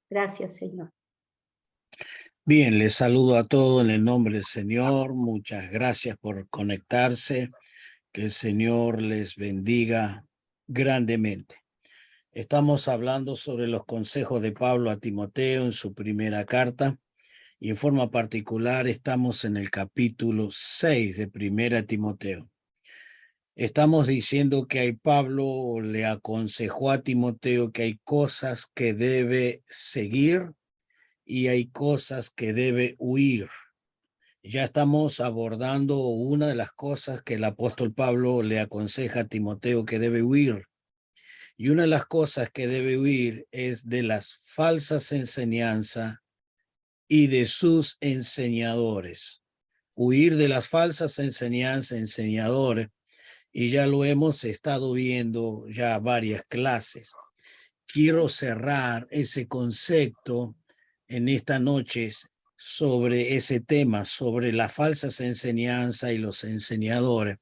Gracias, Señor. Bien, les saludo a todos en el nombre del Señor. Muchas gracias por conectarse. Que el Señor les bendiga grandemente. Estamos hablando sobre los consejos de Pablo a Timoteo en su primera carta y en forma particular estamos en el capítulo 6 de Primera Timoteo. Estamos diciendo que Pablo le aconsejó a Timoteo que hay cosas que debe seguir y hay cosas que debe huir. Ya estamos abordando una de las cosas que el apóstol Pablo le aconseja a Timoteo que debe huir. Y una de las cosas que debe huir es de las falsas enseñanzas y de sus enseñadores. Huir de las falsas enseñanzas, enseñadores, y ya lo hemos estado viendo ya varias clases. Quiero cerrar ese concepto en esta noche sobre ese tema, sobre las falsas enseñanzas y los enseñadores.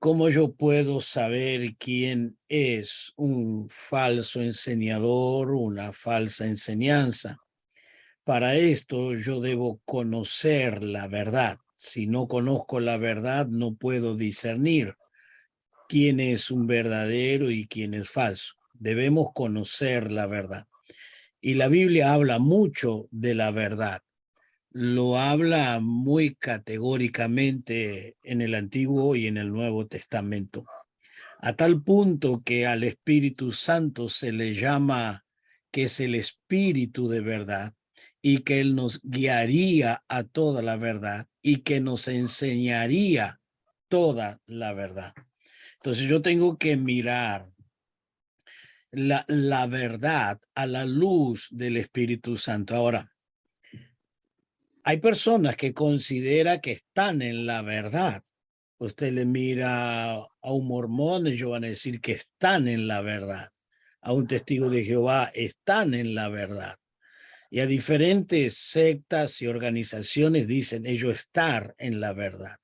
¿Cómo yo puedo saber quién es un falso enseñador, una falsa enseñanza? Para esto yo debo conocer la verdad. Si no conozco la verdad, no puedo discernir quién es un verdadero y quién es falso. Debemos conocer la verdad. Y la Biblia habla mucho de la verdad. Lo habla muy categóricamente en el Antiguo y en el Nuevo Testamento, a tal punto que al Espíritu Santo se le llama que es el Espíritu de verdad y que Él nos guiaría a toda la verdad y que nos enseñaría toda la verdad. Entonces yo tengo que mirar la verdad a la luz del Espíritu Santo. Ahora, hay personas que consideran que están en la verdad. Usted le mira a un mormón, ellos van a decir que están en la verdad. A un testigo de Jehová, están en la verdad. Y a diferentes sectas y organizaciones dicen ellos estar en la verdad.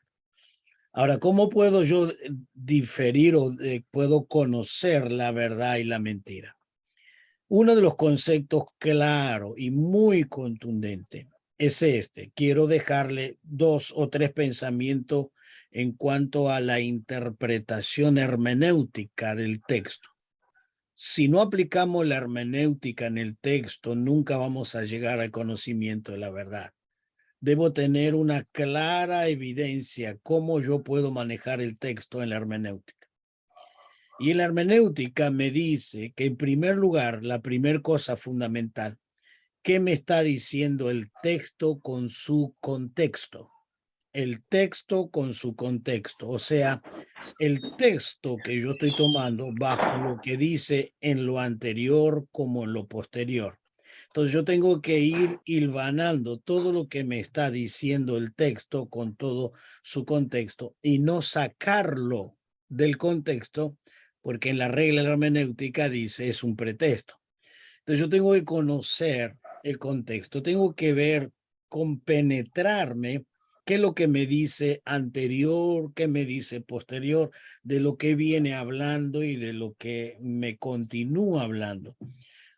Ahora, ¿cómo puedo yo diferir o puedo conocer la verdad y la mentira? Uno de los conceptos claro y muy contundente es este. Quiero dejarle dos o tres pensamientos en cuanto a la interpretación hermenéutica del texto. Si no aplicamos la hermenéutica en el texto, nunca vamos a llegar al conocimiento de la verdad. Debo tener una clara evidencia cómo yo puedo manejar el texto en la hermenéutica. Y en la hermenéutica me dice que en primer lugar, la primera cosa fundamental, ¿qué me está diciendo el texto con su contexto? El texto con su contexto, o sea, el texto que yo estoy tomando bajo lo que dice en lo anterior como en lo posterior. Entonces yo tengo que ir hilvanando todo lo que me está diciendo el texto con todo su contexto y no sacarlo del contexto, porque en la regla de la hermenéutica dice es un pretexto. Entonces yo tengo que conocer el contexto, tengo que ver, compenetrarme qué es lo que me dice anterior, qué me dice posterior, de lo que viene hablando y de lo que me continúa hablando.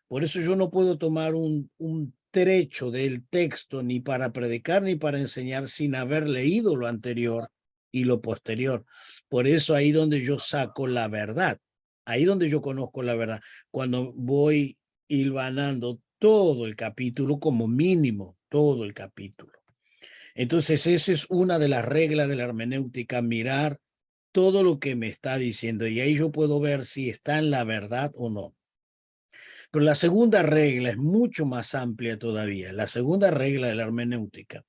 Por eso yo no puedo tomar un trecho del texto ni para predicar ni para enseñar sin haber leído lo anterior y lo posterior. Por eso ahí donde yo saco la verdad, ahí donde yo conozco la verdad, cuando voy hilvanando todo el capítulo como mínimo, todo el capítulo. Entonces esa es una de las reglas de la hermenéutica, mirar todo lo que me está diciendo y ahí yo puedo ver si está en la verdad o no. Pero la segunda regla es mucho más amplia todavía. La segunda regla de la hermenéutica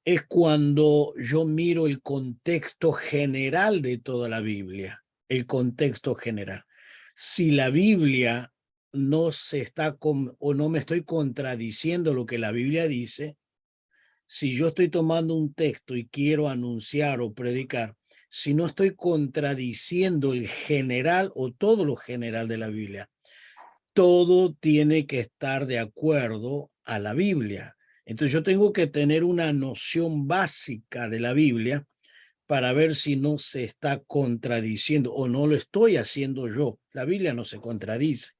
es cuando yo miro el contexto general de toda la Biblia, el contexto general. Si la Biblia no se está o no me estoy contradiciendo lo que la Biblia dice, si yo estoy tomando un texto y quiero anunciar o predicar, si no estoy contradiciendo el general o todo lo general de la Biblia, todo tiene que estar de acuerdo a la Biblia. Entonces yo tengo que tener una noción básica de la Biblia para ver si no se está contradiciendo o no lo estoy haciendo yo. La Biblia no se contradice.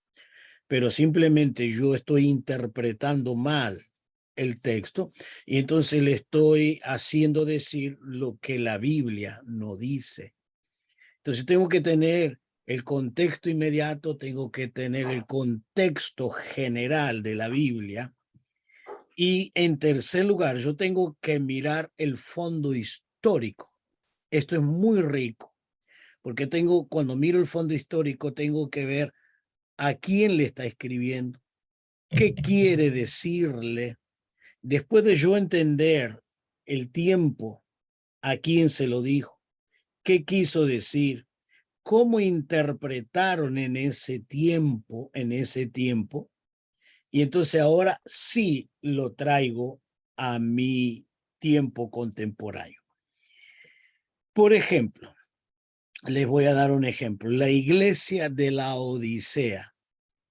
pero simplemente yo estoy interpretando mal el texto y entonces le estoy haciendo decir lo que la Biblia no dice. Entonces tengo que tener el contexto inmediato, tengo que tener el contexto general de la Biblia y en tercer lugar, yo tengo que mirar el fondo histórico. Esto es muy rico porque cuando miro el fondo histórico, tengo que ver a quién le está escribiendo, qué quiere decirle. Después de yo entender el tiempo, a quién se lo dijo, qué quiso decir, cómo interpretaron en ese tiempo, y entonces ahora sí lo traigo a mi tiempo contemporáneo. Por ejemplo, les voy a dar un ejemplo. La iglesia de la Odisea,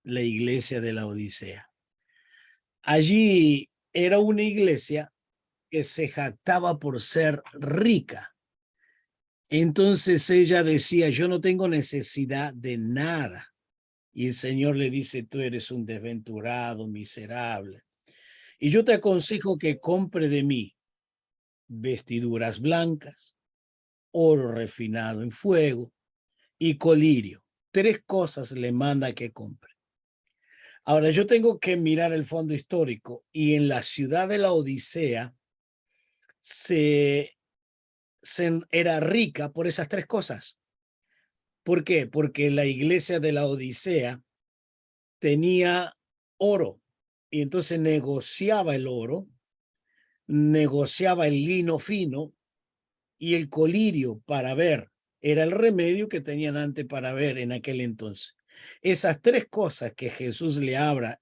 la iglesia de la Odisea. Allí era una iglesia que se jactaba por ser rica. Entonces ella decía, yo no tengo necesidad de nada. Y el Señor le dice, tú eres un desventurado, miserable. Y yo te aconsejo que compre de mí vestiduras blancas, oro refinado en fuego y colirio. 3 cosas le manda que compre. Ahora, yo tengo que mirar el fondo histórico y en la ciudad de la Odisea era rica por esas 3 cosas. ¿Por qué? Porque la iglesia de la Odisea tenía oro y entonces negociaba el oro, negociaba el lino fino y el colirio para ver. Era el remedio que tenían antes para ver en aquel entonces. Esas 3 cosas que Jesús le habla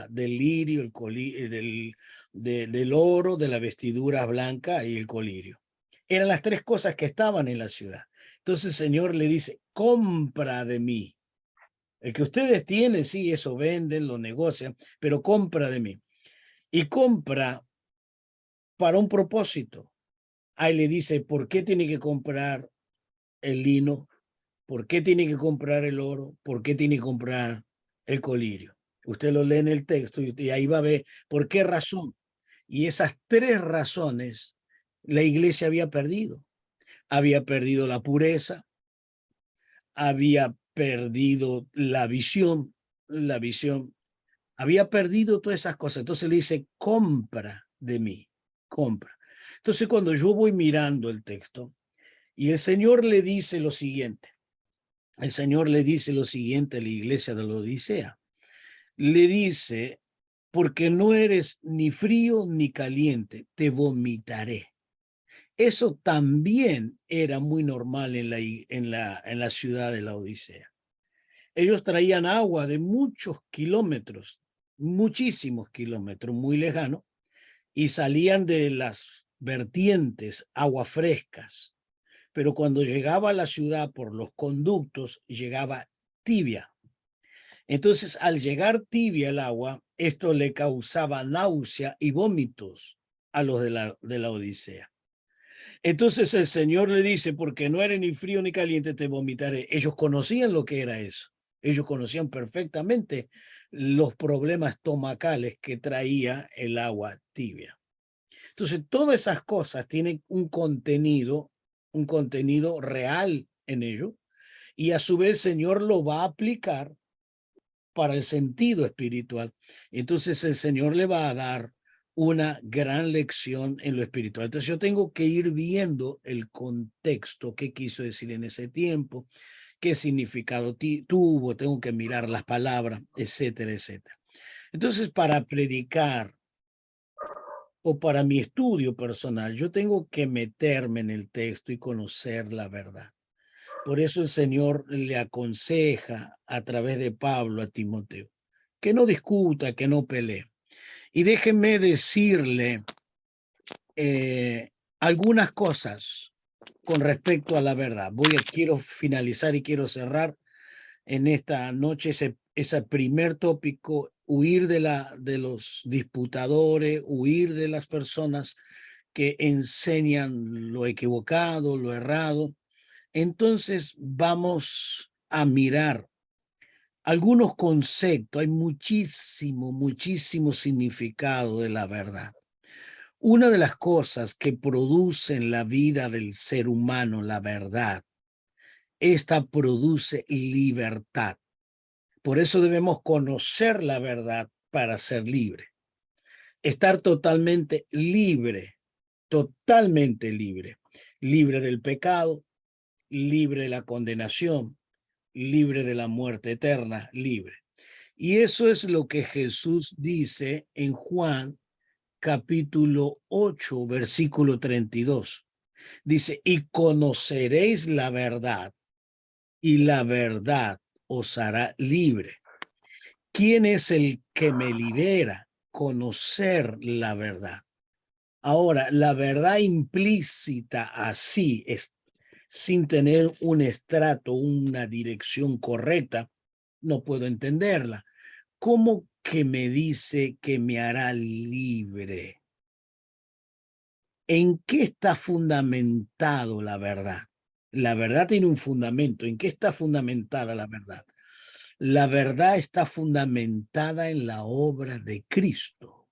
del lirio, del oro, de la vestidura blanca y el colirio. Eran las 3 cosas que estaban en la ciudad. Entonces el Señor le dice, compra de mí. El que ustedes tienen, sí, eso venden, lo negocian, pero compra de mí. Y compra para un propósito. Ahí le dice, ¿por qué tiene que comprar el lino? ¿Por qué tiene que comprar el oro? ¿Por qué tiene que comprar el colirio? Usted lo lee en el texto y ahí va a ver por qué razón. Y esas 3 razones la iglesia había perdido. Había perdido la pureza, había perdido la visión, había perdido todas esas cosas. Entonces le dice, compra de mí, compra. Entonces cuando yo voy mirando el texto y el Señor le dice lo siguiente, el Señor le dice lo siguiente a la iglesia de la Odisea. Le dice, porque no eres ni frío ni caliente, te vomitaré. Eso también era muy normal en la ciudad de la Odisea. Ellos traían agua de muchos kilómetros, muchísimos kilómetros, muy lejano, y salían de las vertientes, aguas frescas. Pero cuando llegaba a la ciudad por los conductos, llegaba tibia. Entonces, al llegar tibia el agua, esto le causaba náusea y vómitos a los de la Odisea. Entonces el Señor le dice, porque no eres ni frío ni caliente, te vomitaré. Ellos conocían lo que era eso. Ellos conocían perfectamente los problemas estomacales que traía el agua tibia. Entonces, todas esas cosas tienen un contenido real en ello, y a su vez el Señor lo va a aplicar para el sentido espiritual. Entonces el Señor le va a dar una gran lección en lo espiritual. Entonces yo tengo que ir viendo el contexto, qué quiso decir en ese tiempo, qué significado tuvo, tengo que mirar las palabras, etcétera, etcétera. Entonces, para predicar o para mi estudio personal, yo tengo que meterme en el texto y conocer la verdad. Por eso el Señor le aconseja a través de Pablo a Timoteo que no discuta, que no pelee. Y déjenme decirle eh, algunas cosas con respecto a la verdad. Quiero finalizar y quiero cerrar en esta noche ese primer tópico, huir de los disputadores, huir de las personas que enseñan lo equivocado, lo errado. Entonces vamos a mirar algunos conceptos, hay muchísimo significado de la verdad. Una de las cosas que produce en la vida del ser humano la verdad, esta produce libertad. Por eso debemos conocer la verdad para ser libre. Estar totalmente libre, libre del pecado, libre de la condenación, libre de la muerte eterna, libre. Y eso es lo que Jesús dice en Juan capítulo 8, versículo 32. Dice, y conoceréis la verdad, y la verdad os hará libre. ¿Quién es el que me libera? Conocer la verdad. Ahora, la verdad implícita así, es, sin tener un estrato, una dirección correcta, no puedo entenderla. ¿Cómo que me dice que me hará libre? ¿En qué está fundamentado la verdad? La verdad tiene un fundamento. ¿En qué está fundamentada la verdad? La verdad está fundamentada en la obra de Cristo.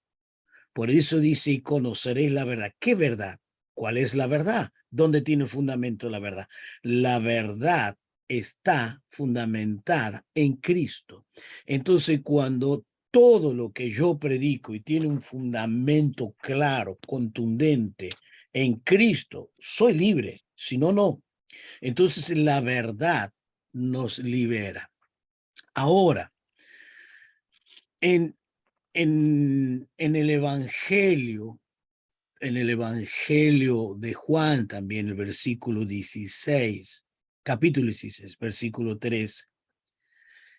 Por eso dice, y conoceréis la verdad. ¿Qué verdad? ¿Cuál es la verdad? ¿Dónde tiene el fundamento la verdad? La verdad está fundamentada en Cristo. Entonces, cuando todo lo que yo predico y tiene un fundamento claro, contundente en Cristo, soy libre. Si no, no. Entonces, la verdad nos libera. Ahora, en, en el Evangelio de Juan, también el versículo 16, capítulo 16, versículo 3,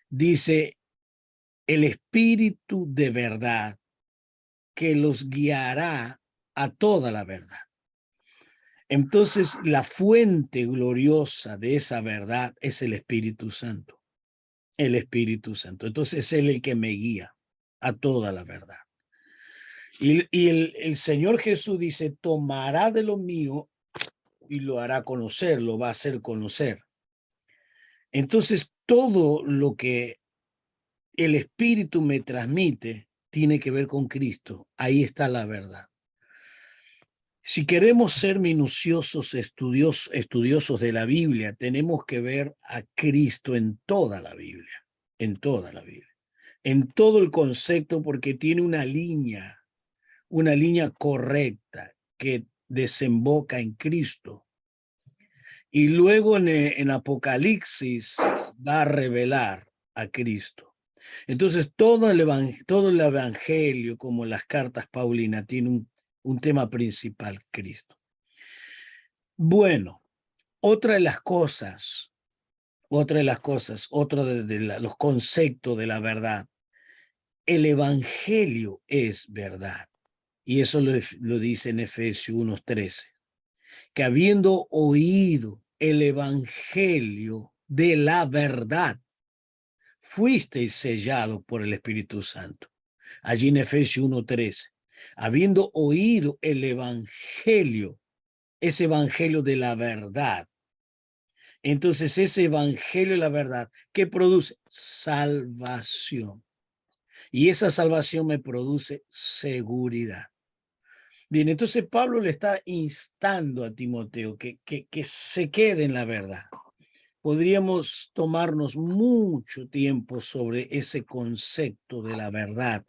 dice, el Espíritu de verdad que los guiará a toda la verdad. Entonces, la fuente gloriosa de esa verdad es el Espíritu Santo. El Espíritu Santo. Entonces, es Él el que me guía a toda la verdad. Y el Señor Jesús dice, tomará de lo mío y lo hará conocer, lo va a hacer conocer. Entonces, todo lo que el Espíritu me transmite tiene que ver con Cristo. Ahí está la verdad. Si queremos ser minuciosos estudiosos de la Biblia, tenemos que ver a Cristo en toda la Biblia, en toda la Biblia, en todo el concepto, porque tiene una línea correcta que desemboca en Cristo. Y luego en Apocalipsis va a revelar a Cristo. Entonces todo el evangelio, como las cartas paulinas, tiene un tema principal, Cristo. Bueno, otra de las cosas, otro de los conceptos de la verdad, el evangelio es verdad. Y eso lo dice en Efesios 1:13, que habiendo oído el evangelio de la verdad, fuisteis sellado por el Espíritu Santo. Allí en Efesios 1:13, habiendo oído el evangelio, ese evangelio de la verdad. Entonces ese evangelio de la verdad, ¿qué produce? Salvación. Y esa salvación me produce seguridad. Bien, entonces Pablo le está instando a Timoteo que se quede en la verdad. Podríamos tomarnos mucho tiempo sobre ese concepto de la verdad,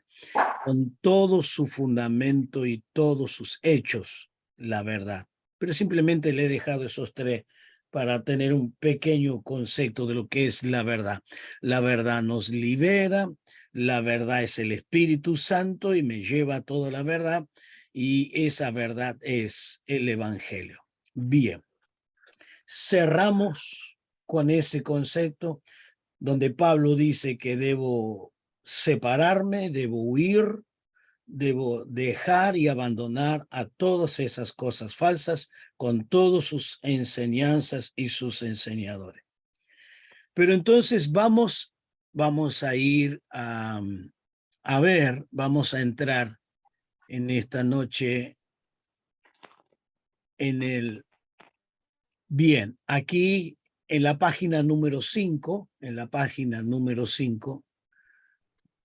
con todo su fundamento y todos sus hechos, la verdad. Pero simplemente le he dejado esos tres para tener un pequeño concepto de lo que es la verdad. La verdad nos libera, la verdad es el Espíritu Santo y me lleva a toda la verdad, y esa verdad es el Evangelio. Bien, cerramos con ese concepto donde Pablo dice que debo separarme, debo huir, debo dejar y abandonar a todas esas cosas falsas con todas sus enseñanzas y sus enseñadores. Pero entonces vamos a ir vamos a entrar en esta noche en el... Bien, aquí en la página número 5,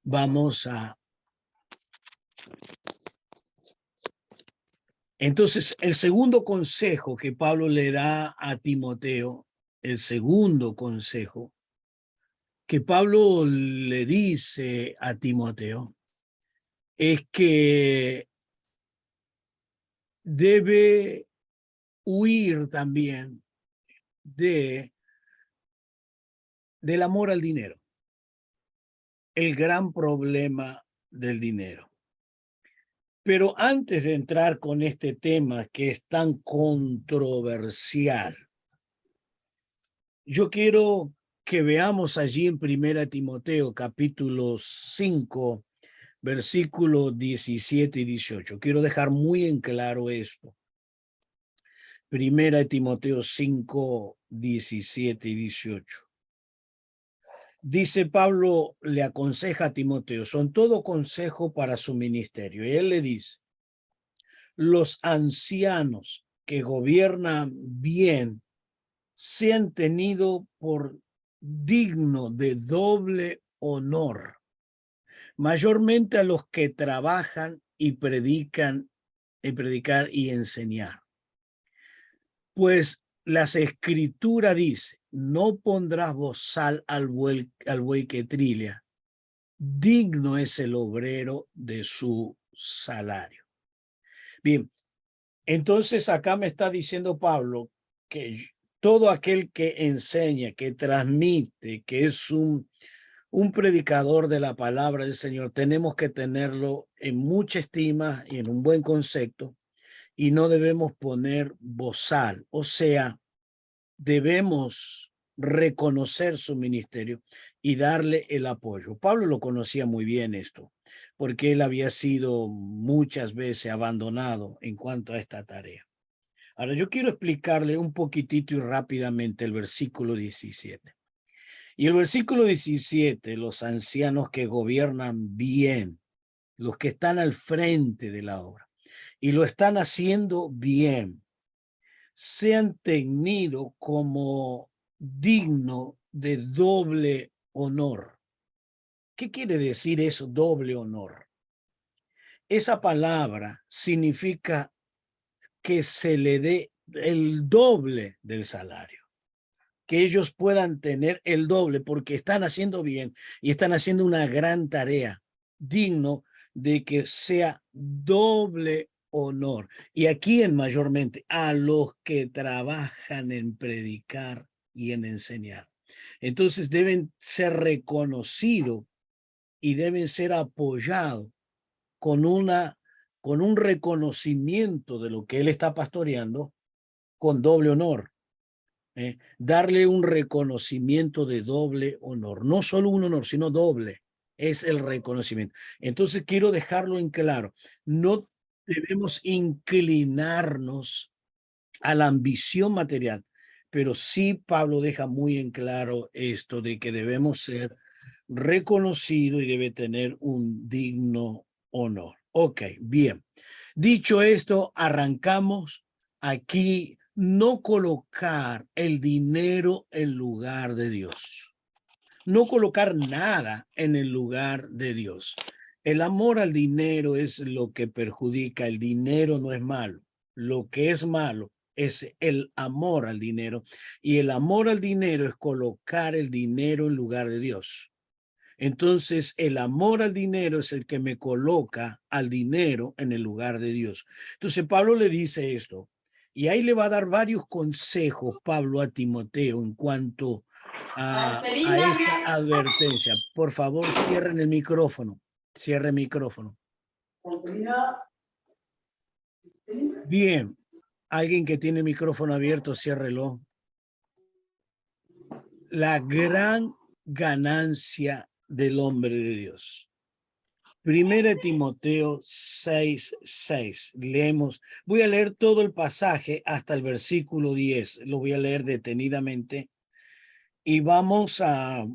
vamos a... Entonces, el segundo consejo que Pablo le da a Timoteo, el segundo consejo que Pablo le dice a Timoteo, es que debe huir también del amor al dinero, el gran problema del dinero. Pero antes de entrar con este tema que es tan controversial, yo quiero que veamos allí en 1 Timoteo capítulo 5, versículos 17 y 18. Quiero dejar muy en claro esto. 1 Timoteo 5, 17 y 18. Dice Pablo, le aconseja a Timoteo, son todo consejo para su ministerio. Y él le dice, los ancianos que gobiernan bien sean tenidos por digno de doble honor, mayormente a los que trabajan y predican, y predicar y enseñar. Pues las escrituras dice, no pondrás bozal al buey que trilla, digno es el obrero de su salario. Bien, entonces acá me está diciendo Pablo que todo aquel que enseña, que transmite, que es un predicador de la palabra del Señor, tenemos que tenerlo en mucha estima y en un buen concepto, y no debemos poner bozal, o sea, debemos reconocer su ministerio y darle el apoyo. Pablo lo conocía muy bien esto, porque él había sido muchas veces abandonado en cuanto a esta tarea. Ahora yo quiero explicarle un poquitito y rápidamente el versículo 17. Y el versículo 17, los ancianos que gobiernan bien, los que están al frente de la obra y lo están haciendo bien, sean tenidos como digno de doble honor. ¿Qué quiere decir eso, doble honor? Esa palabra significa que se le dé el doble del salario, que ellos puedan tener el doble porque están haciendo bien y están haciendo una gran tarea, digno de que sea doble honor. Y aquí en mayormente a los que trabajan en predicar y en enseñar. Entonces deben ser reconocidos y deben ser apoyados con un reconocimiento de lo que él está pastoreando con doble honor. Darle un reconocimiento de doble honor, no solo un honor, sino doble, es el reconocimiento. Entonces quiero dejarlo en claro, no debemos inclinarnos a la ambición material, pero sí Pablo deja muy en claro esto de que debemos ser reconocidos y debe tener un digno honor. Ok, bien. Dicho esto, arrancamos aquí, no colocar el dinero en lugar de Dios. No colocar nada en el lugar de Dios. El amor al dinero es lo que perjudica. El dinero no es malo. Lo que es malo es el amor al dinero. Y el amor al dinero es colocar el dinero en lugar de Dios. Entonces, el amor al dinero es el que me coloca al dinero en el lugar de Dios. Entonces, Pablo le dice esto, y ahí le va a dar varios consejos, Pablo, a Timoteo en cuanto a esta advertencia. Por favor, cierren el micrófono. Cierre el micrófono. Bien. Alguien que tiene micrófono abierto, ciérrelo. La gran ganancia del hombre de Dios. 1 Timoteo 6:6. Leemos, voy a leer todo el pasaje hasta el versículo 10. Lo voy a leer detenidamente y vamos a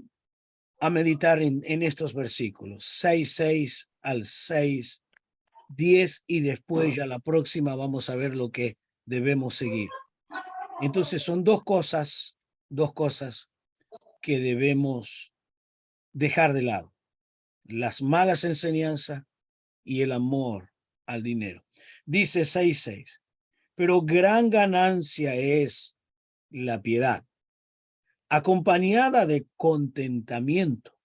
meditar en estos versículos. 6:6 al 6:10 y después ya la próxima vamos a ver lo que debemos seguir. Entonces son dos cosas dos cosas que debemos dejar de lado: las malas enseñanzas y el amor al dinero. Dice 6:6, pero gran ganancia es la piedad, acompañada de contentamiento,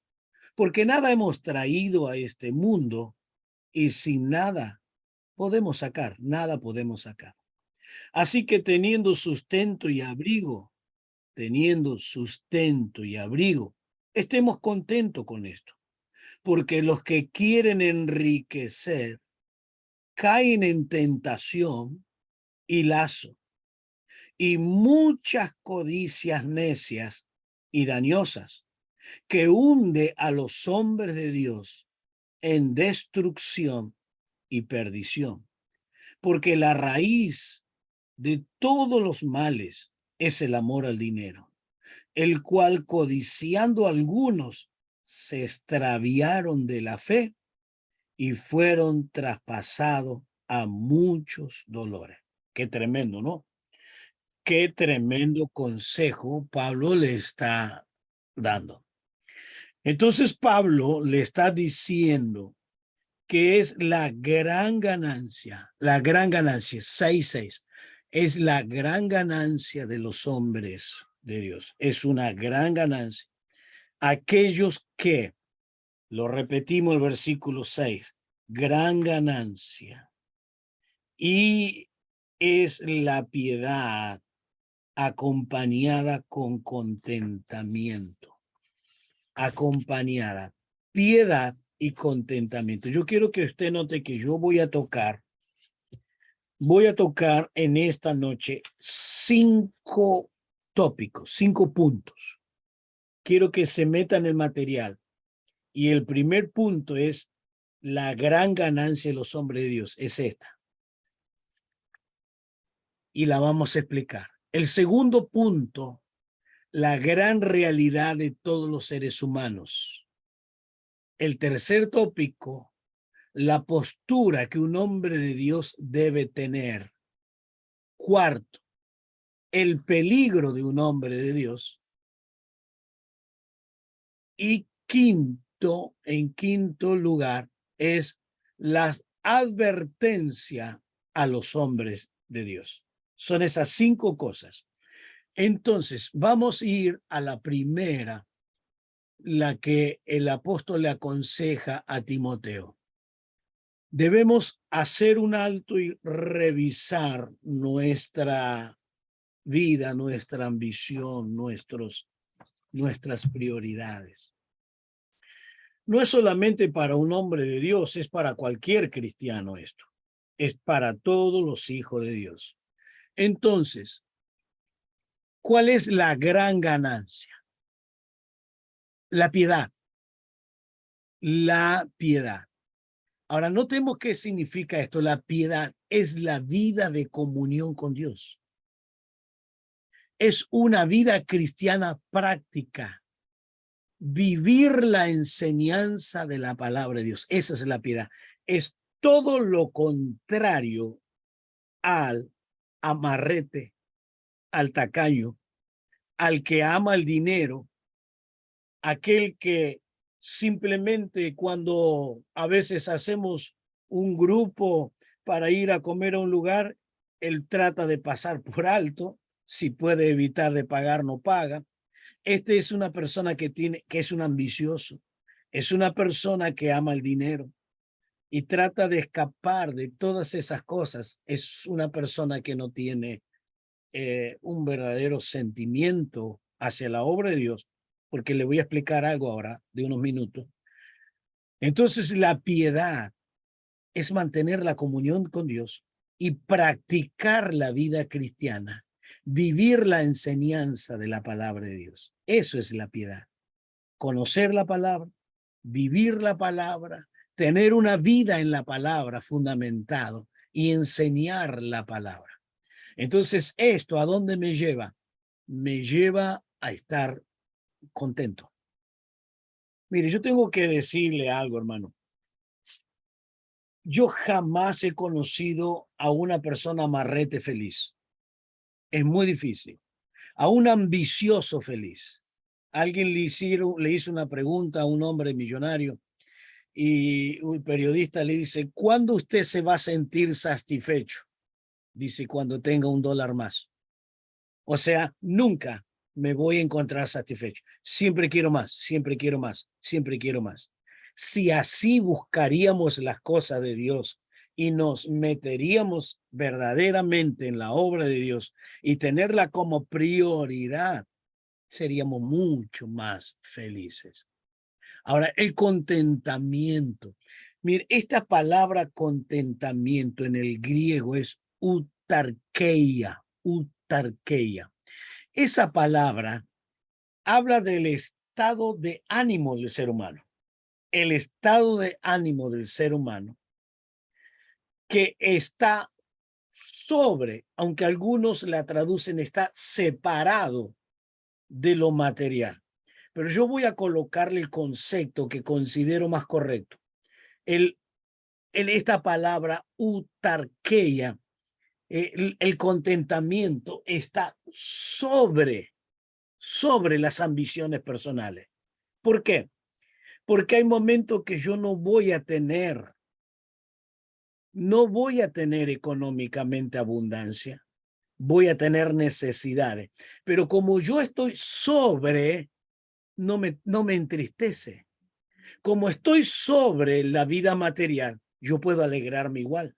porque nada hemos traído a este mundo y sin nada podemos sacar, nada podemos sacar. Así que teniendo sustento y abrigo, estemos contentos con esto, porque los que quieren enriquecer caen en tentación y lazo y muchas codicias necias y dañosas que hunde a los hombres de Dios en destrucción y perdición, porque la raíz de todos los males es el amor al dinero, el cual codiciando algunos se extraviaron de la fe y fueron traspasados a muchos dolores. Qué tremendo, ¿no? Qué tremendo consejo Pablo le está dando. Entonces Pablo le está diciendo que es la gran ganancia, 6:6, es la gran ganancia de los hombres de Dios. Es una gran ganancia. Aquellos que, lo repetimos el versículo 6, gran ganancia. Y es la piedad acompañada con contentamiento. Acompañada, piedad y contentamiento. Yo quiero que usted note que yo voy a tocar en esta noche 5 tópicos, 5 puntos. Quiero que se meta en el material. Y el primer punto es la gran ganancia de los hombres de Dios. Es esta. Y la vamos a explicar. El segundo punto, la gran realidad de todos los seres humanos. El tercer tópico, la postura que un hombre de Dios debe tener. Cuarto, el peligro de un hombre de Dios. Y en quinto lugar, es la advertencia a los hombres de Dios. Son esas 5 cosas. Entonces, vamos a ir a la primera, la que el apóstol le aconseja a Timoteo. Debemos hacer un alto y revisar nuestra vida, nuestra ambición, nuestras prioridades. No es solamente para un hombre de Dios, es para cualquier cristiano esto. Es para todos los hijos de Dios. Entonces, ¿cuál es la gran ganancia? La piedad. La piedad. Ahora, notemos qué significa esto. La piedad es la vida de comunión con Dios. Es una vida cristiana práctica. Vivir la enseñanza de la palabra de Dios. Esa es la piedad. Es todo lo contrario al amarrete, al tacaño, al que ama el dinero, aquel que simplemente cuando a veces hacemos un grupo para ir a comer a un lugar, él trata de pasar por alto, si puede evitar de pagar, no paga. Este es una persona que es un ambicioso, es una persona que ama el dinero y trata de escapar de todas esas cosas. Es una persona que no tiene un verdadero sentimiento hacia la obra de Dios, porque le voy a explicar algo ahora de unos minutos. Entonces, la piedad es mantener la comunión con Dios y practicar la vida cristiana, vivir la enseñanza de la palabra de Dios. Eso es la piedad. Conocer la palabra, vivir la palabra, tener una vida en la palabra fundamentado y enseñar la palabra. Entonces, ¿esto a dónde me lleva? Me lleva a estar contento. Mire, yo tengo que decirle algo, hermano. Yo jamás he conocido a una persona amarrete feliz. Es muy difícil. a un ambicioso feliz. Alguien le hizo una pregunta a un hombre millonario y un periodista le dice, ¿cuándo usted se va a sentir satisfecho? Dice, cuando tenga $1 más. O sea, nunca me voy a encontrar satisfecho. Siempre quiero más, siempre quiero más, siempre quiero más. Si así buscaríamos las cosas de Dios y nos meteríamos verdaderamente en la obra de Dios y tenerla como prioridad, seríamos mucho más felices. Ahora, el contentamiento. Mire, esta palabra contentamiento en el griego es utarkeia, utarkeia. Esa palabra habla del estado de ánimo del ser humano. El estado de ánimo del ser humano que está sobre, aunque algunos la traducen, está separado de lo material. Pero yo voy a colocarle el concepto que considero más correcto. Esta palabra utarkeia, el contentamiento está sobre las ambiciones personales. ¿Por qué? Porque hay momentos que yo no voy a tener económicamente abundancia, voy a tener necesidades, pero como yo estoy sobre, no me entristece. Como estoy sobre la vida material, yo puedo alegrarme igual,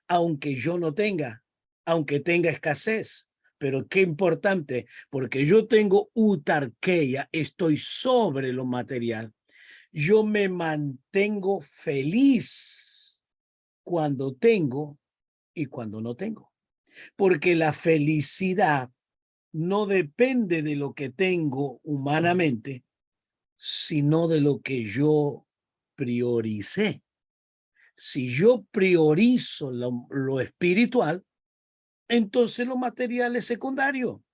aunque yo no tenga, aunque tenga escasez. Pero qué importante, porque yo tengo utarkeia, estoy sobre lo material. Yo me mantengo feliz cuando tengo y cuando no tengo. Porque la felicidad no depende de lo que tengo humanamente, sino de lo que yo prioricé. Si yo priorizo lo espiritual, entonces lo material es secundario.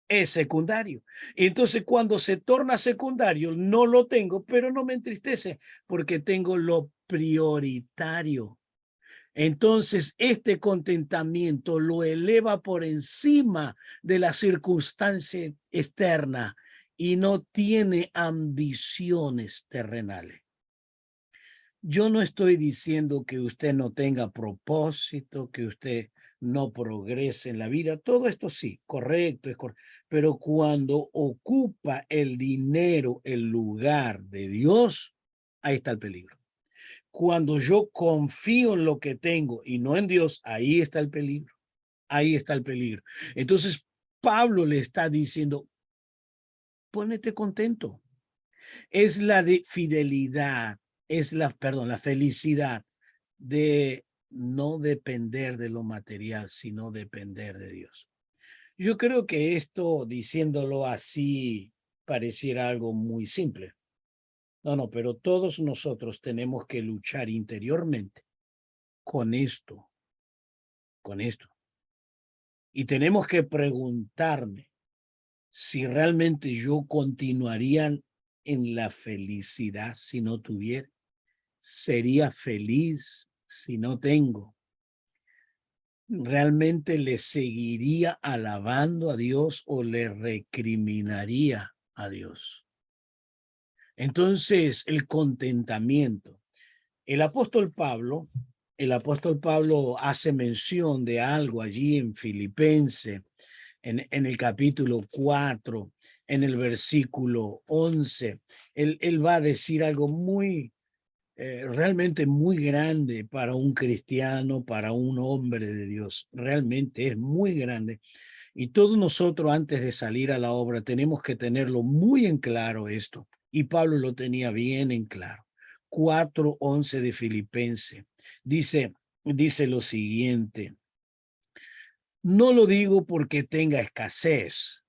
Es secundario. Y entonces cuando se torna secundario, no lo tengo, pero no me entristece porque tengo lo prioritario. Entonces, este contentamiento lo eleva por encima de la circunstancia externa y no tiene ambiciones terrenales. Yo no estoy diciendo que usted no tenga propósito, que usted no progrese en la vida. Todo esto sí, correcto, pero cuando ocupa el dinero el lugar de Dios, ahí está el peligro. Cuando yo confío en lo que tengo y no en Dios, ahí está el peligro. Ahí está el peligro. Entonces, Pablo le está diciendo, ponete contento. Es la de fidelidad, la felicidad de no depender de lo material, sino depender de Dios. Yo creo que esto, diciéndolo así, pareciera algo muy simple. No, pero todos nosotros tenemos que luchar interiormente con esto, con esto. Y tenemos que preguntarme si realmente yo continuaría en la felicidad si no tuviera. Sería feliz si no tengo. ¿Realmente le seguiría alabando a Dios o le recriminaría a Dios? Entonces, el contentamiento. El apóstol Pablo, el apóstol Pablo hace mención de algo allí en Filipenses, en el capítulo 4, en el versículo 11. Él va a decir algo realmente muy grande para un cristiano, para un hombre de Dios. Realmente es muy grande. Y todos nosotros antes de salir a la obra tenemos que tenerlo muy en claro esto. Y Pablo lo tenía bien en claro. 4:11 de Filipenses. Dice lo siguiente. No lo digo porque tenga escasez,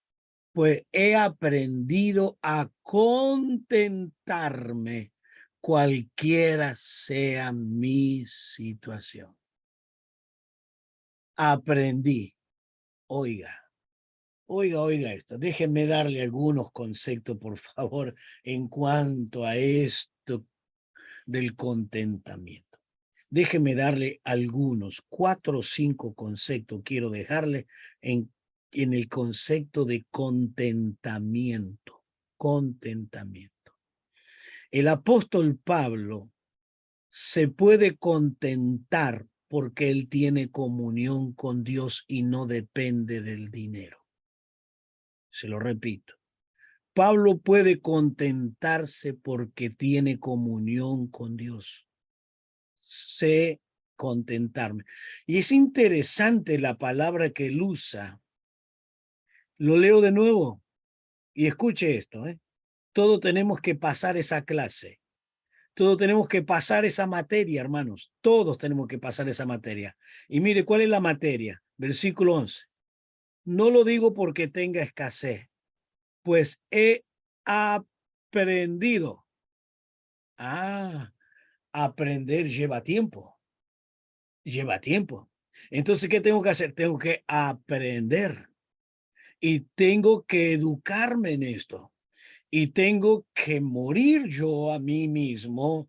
pues he aprendido a contentarme cualquiera sea mi situación. Aprendí. Oiga, oiga esto. Déjenme darle algunos conceptos, por favor, en cuanto a esto del contentamiento. Déjenme darle algunos, 4 o 5 conceptos quiero dejarle en en el concepto de contentamiento. Contentamiento. El apóstol Pablo se puede contentar porque él tiene comunión con Dios y no depende del dinero. Se lo repito. Pablo puede contentarse porque tiene comunión con Dios. Sé contentarme. Y es interesante la palabra que él usa. Lo leo de nuevo y escuche esto. Todos tenemos que pasar esa clase. Todos tenemos que pasar esa materia, hermanos. Todos tenemos que pasar esa materia. Y mire, ¿cuál es la materia? Versículo 11. No lo digo porque tenga escasez, pues he aprendido. Aprender lleva tiempo. Lleva tiempo. Entonces, ¿qué tengo que hacer? Tengo que aprender y tengo que educarme en esto. Y tengo que morir yo a mí mismo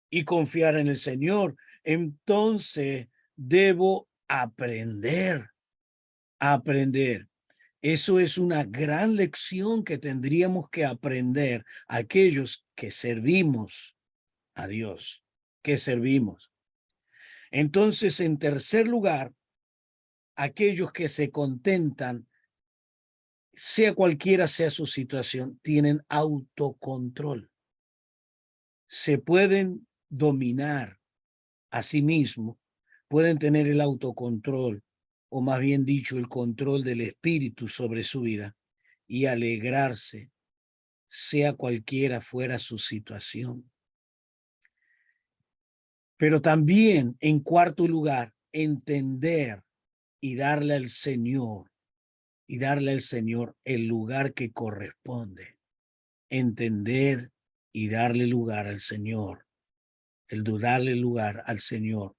y confiar en el Señor. Entonces, debo aprender. Aprender. Eso es una gran lección que tendríamos que aprender aquellos que servimos a Dios, que servimos. Entonces, en tercer lugar, aquellos que se contentan, sea cualquiera sea su situación, tienen autocontrol. Se pueden dominar a sí mismos, pueden tener el autocontrol, o más bien dicho, el control del espíritu sobre su vida y alegrarse, sea cualquiera fuera su situación. Pero también, en cuarto lugar, entender y darle al Señor el lugar que corresponde. Entender y darle lugar al Señor, darle lugar al Señor,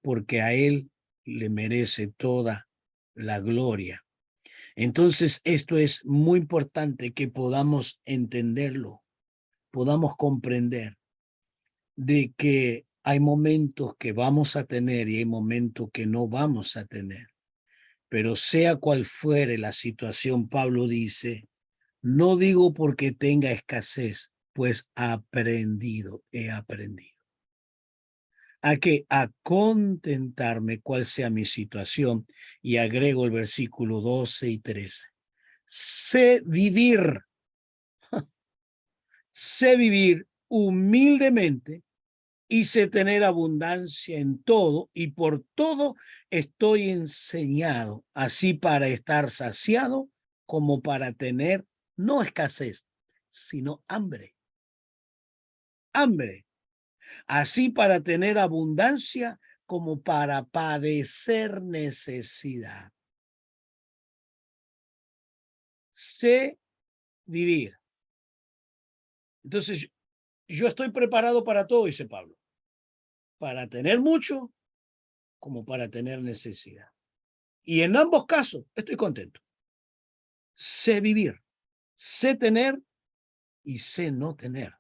porque a Él le merece toda la gloria. Entonces, esto es muy importante que podamos entenderlo, podamos comprender de que hay momentos que vamos a tener y hay momentos que no vamos a tener. Pero sea cual fuere la situación, Pablo dice, no digo porque tenga escasez, pues he aprendido. ¿A qué? A contentarme cual sea mi situación. Y agrego el versículo 12 y 13. Sé vivir humildemente y sé tener abundancia en todo y por todo estoy enseñado, así para estar saciado como para tener no escasez, sino hambre. Hambre. Así para tener abundancia como para padecer necesidad. Sé vivir. Entonces, yo estoy preparado para todo, dice Pablo, para tener mucho como para tener necesidad. Y en ambos casos estoy contento. Sé vivir, sé tener y sé no tener.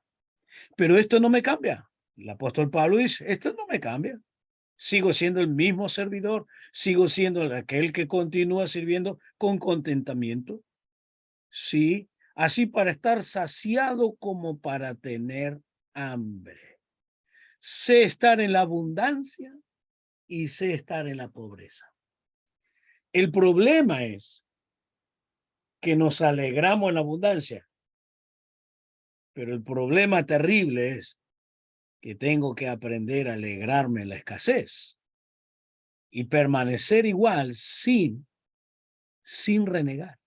Pero esto no me cambia. El apóstol Pablo dice, esto no me cambia. Sigo siendo el mismo servidor, sigo siendo aquel que continúa sirviendo con contentamiento. Sí, así para estar saciado como para tener hambre. Sé estar en la abundancia y sé estar en la pobreza. El problema es que nos alegramos en la abundancia, pero el problema terrible es que tengo que aprender a alegrarme en la escasez y permanecer igual sin renegar,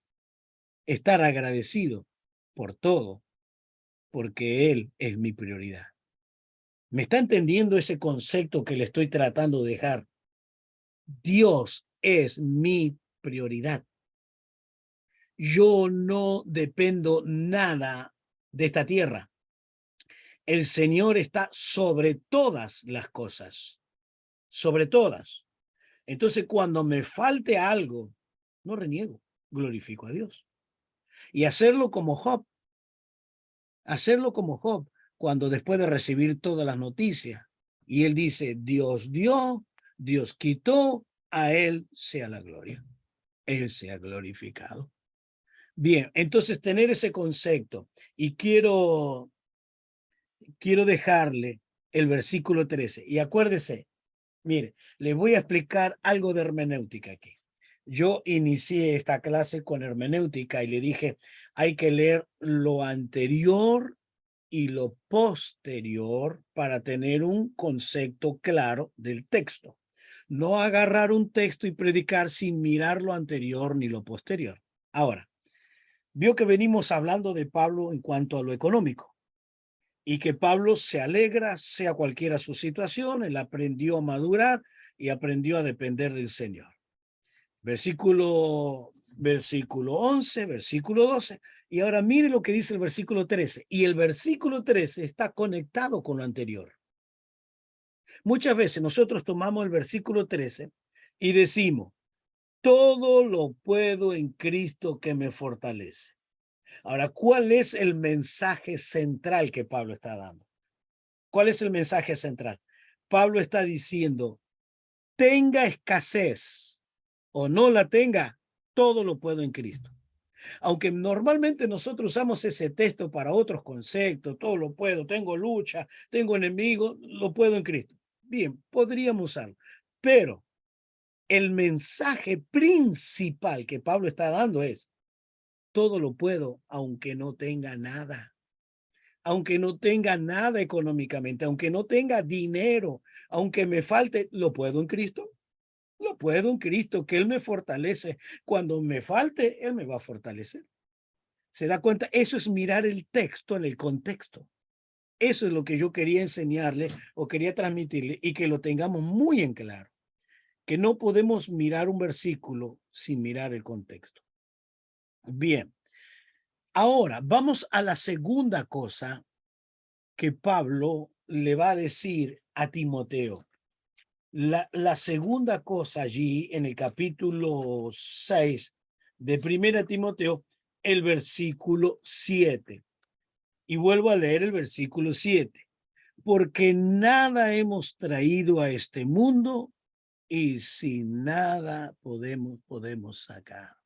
estar agradecido por todo, porque Él es mi prioridad. ¿Me está entendiendo ese concepto que le estoy tratando de dejar? Dios es mi prioridad. Yo no dependo nada de esta tierra. El Señor está sobre todas las cosas, sobre todas. Entonces, cuando me falte algo, no reniego, glorifico a Dios. Y hacerlo como Job, cuando después de recibir todas las noticias, y él dice, Dios dio, Dios quitó, a él sea la gloria. Él sea glorificado. Bien, entonces tener ese concepto y quiero dejarle el versículo 13 y acuérdese, mire, le voy a explicar algo de hermenéutica aquí. Yo inicié esta clase con hermenéutica y le dije, hay que leer lo anterior y lo posterior para tener un concepto claro del texto. No agarrar un texto y predicar sin mirar lo anterior ni lo posterior. Ahora, vio que venimos hablando de Pablo en cuanto a lo económico y que Pablo se alegra, sea cualquiera su situación, él aprendió a madurar y aprendió a depender del Señor. Versículo 11, versículo 12. Y ahora mire lo que dice el versículo 13. Y el versículo 13 está conectado con lo anterior. Muchas veces nosotros tomamos el versículo 13 y decimos, todo lo puedo en Cristo que me fortalece. Ahora, ¿cuál es el mensaje central que Pablo está dando? ¿Cuál es el mensaje central? Pablo está diciendo, tenga escasez o no la tenga, todo lo puedo en Cristo. Aunque normalmente nosotros usamos ese texto para otros conceptos, todo lo puedo, tengo lucha, tengo enemigos, lo puedo en Cristo. Bien, podríamos usarlo, pero el mensaje principal que Pablo está dando es, todo lo puedo aunque no tenga nada. Aunque no tenga nada económicamente, aunque no tenga dinero, aunque me falte, lo puedo en Cristo. Lo puedo en Cristo, que Él me fortalece. Cuando me falte, Él me va a fortalecer. ¿Se da cuenta? Eso es mirar el texto en el contexto. Eso es lo que yo quería enseñarle o quería transmitirle y que lo tengamos muy en claro. Que no podemos mirar un versículo sin mirar el contexto. Bien. Ahora, vamos a la segunda cosa que Pablo le va a decir a Timoteo. La segunda cosa allí en el capítulo 6 de Primera Timoteo, el versículo 7. Y vuelvo a leer el versículo 7. Porque nada hemos traído a este mundo y sin nada podemos sacar.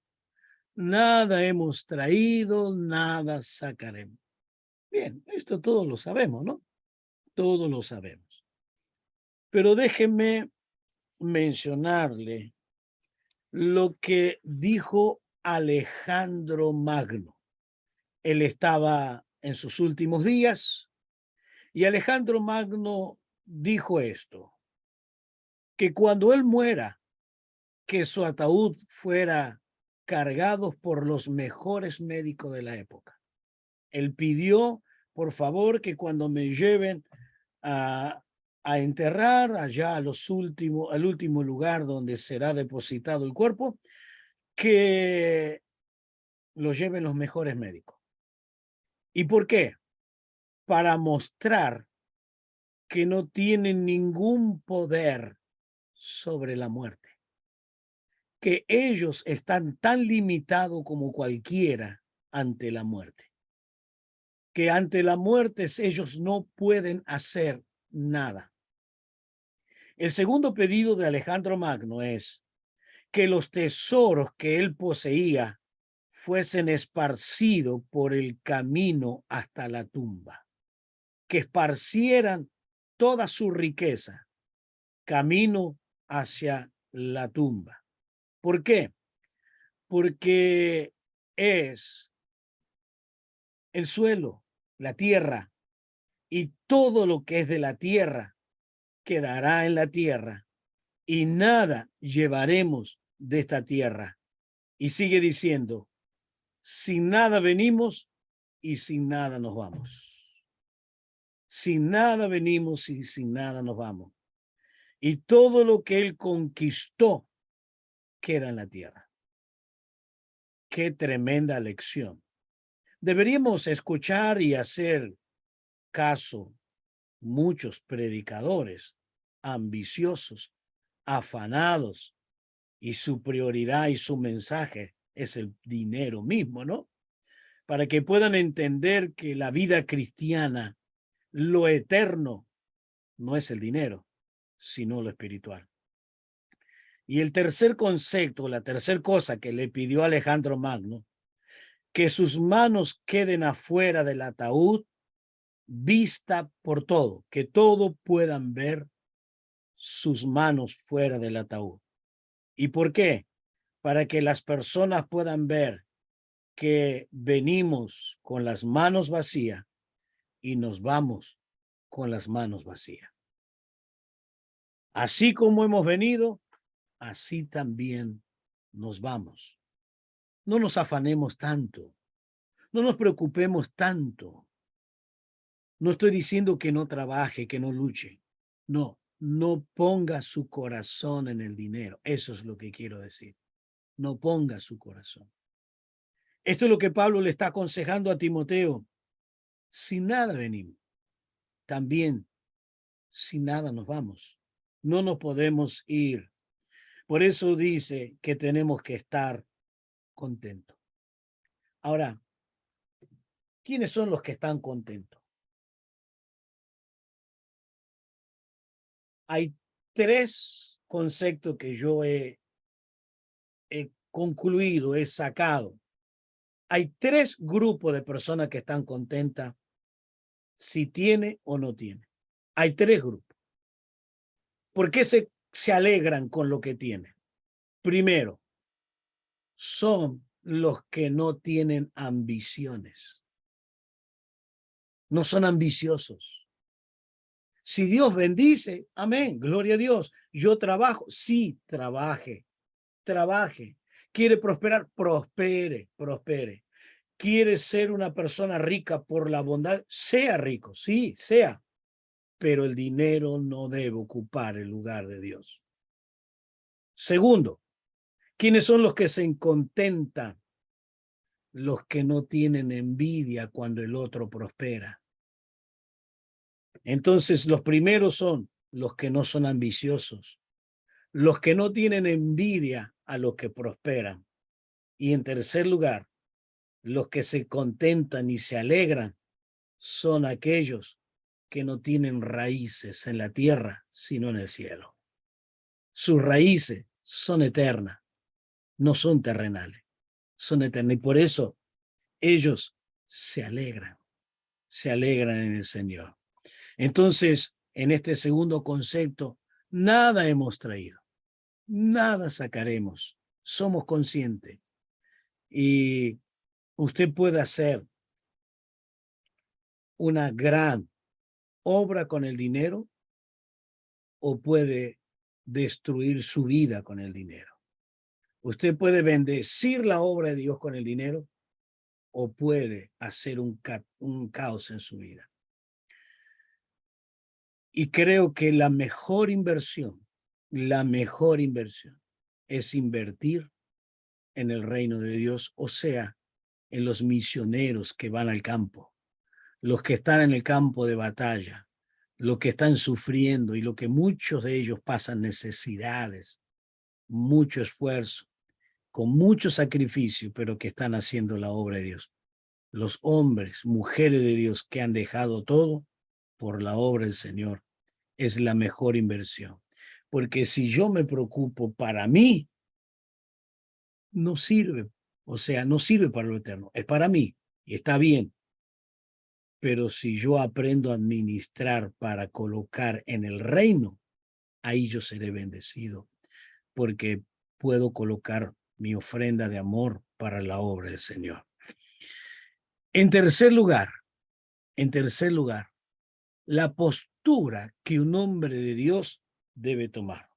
Nada hemos traído, nada sacaremos. Bien, esto todos lo sabemos, ¿no? Todos lo sabemos. Pero déjenme mencionarle lo que dijo Alejandro Magno. Él estaba en sus últimos días y Alejandro Magno dijo esto, que cuando él muera, que su ataúd fuera cargado por los mejores médicos de la época. Él pidió, por favor, que cuando me lleven a, enterrar allá al último lugar donde será depositado el cuerpo, que lo lleven los mejores médicos. ¿Y por qué? Para mostrar que no tienen ningún poder sobre la muerte, que ellos están tan limitados como cualquiera ante la muerte, que ante la muerte ellos no pueden hacer nada. El segundo pedido de Alejandro Magno es que los tesoros que él poseía fuesen esparcidos por el camino hasta la tumba, que esparcieran toda su riqueza camino hacia la tumba. ¿Por qué? Porque es el suelo, la tierra, y todo lo que es de la tierra quedará en la tierra, y nada llevaremos de esta tierra. Y sigue diciendo, sin nada venimos y sin nada nos vamos. Sin nada venimos y sin nada nos vamos. Y todo lo que él conquistó queda en la tierra. Qué tremenda lección. Deberíamos escuchar y hacer caso muchos predicadores ambiciosos, afanados, y su prioridad y su mensaje es el dinero mismo, ¿no? Para que puedan entender que la vida cristiana, lo eterno, no es el dinero, sino lo espiritual. Y el tercer concepto, la tercera cosa que le pidió Alejandro Magno, que sus manos queden afuera del ataúd, vista por todo, que todo puedan ver sus manos fuera del ataúd. ¿Y por qué? Para que las personas puedan ver que venimos con las manos vacías y nos vamos con las manos vacías. Así como hemos venido, así también nos vamos. No nos afanemos tanto, no nos preocupemos tanto. No estoy diciendo que no trabaje, que no luche. No, no ponga su corazón en el dinero. Eso es lo que quiero decir. No ponga su corazón. Esto es lo que Pablo le está aconsejando a Timoteo. Sin nada venimos. También sin nada nos vamos. No nos podemos ir. Por eso dice que tenemos que estar contentos. Ahora, ¿quiénes son los que están contentos? Hay tres conceptos que yo he concluido, he sacado. Hay tres grupos de personas que están contentas si tiene o no tiene. Hay tres grupos. ¿Por qué se alegran con lo que tienen? Primero, son los que no tienen ambiciones. No son ambiciosos. Si Dios bendice, amén, gloria a Dios. Yo trabajo, sí, trabaje. Quiere prosperar, prospere. Quiere ser una persona rica por la bondad, sea rico, sí, sea. Pero el dinero no debe ocupar el lugar de Dios. Segundo, ¿quiénes son los que se contentan? Los que no tienen envidia cuando el otro prospera. Entonces, los primeros son los que no son ambiciosos, los que no tienen envidia a los que prosperan. Y en tercer lugar, los que se contentan y se alegran son aquellos que no tienen raíces en la tierra, sino en el cielo. Sus raíces son eternas, no son terrenales, son eternas. Y por eso ellos se alegran en el Señor. Entonces, en este segundo concepto, nada hemos traído, nada sacaremos, somos conscientes. Y usted puede hacer una gran obra con el dinero o puede destruir su vida con el dinero. Usted puede bendecir la obra de Dios con el dinero o puede hacer un caos en su vida. Y creo que la mejor inversión es invertir en el reino de Dios, o sea, en los misioneros que van al campo, los que están en el campo de batalla, los que están sufriendo y lo que muchos de ellos pasan necesidades, mucho esfuerzo, con mucho sacrificio, pero que están haciendo la obra de Dios. Los hombres, mujeres de Dios que han dejado todo por la obra del Señor, es la mejor inversión. Porque si yo me preocupo para mí, no sirve. O sea, no sirve para lo eterno. Es para mí y está bien. Pero si yo aprendo a administrar para colocar en el reino, ahí yo seré bendecido. Porque puedo colocar mi ofrenda de amor para la obra del Señor. En tercer lugar, la postura que un hombre de Dios debe tomar.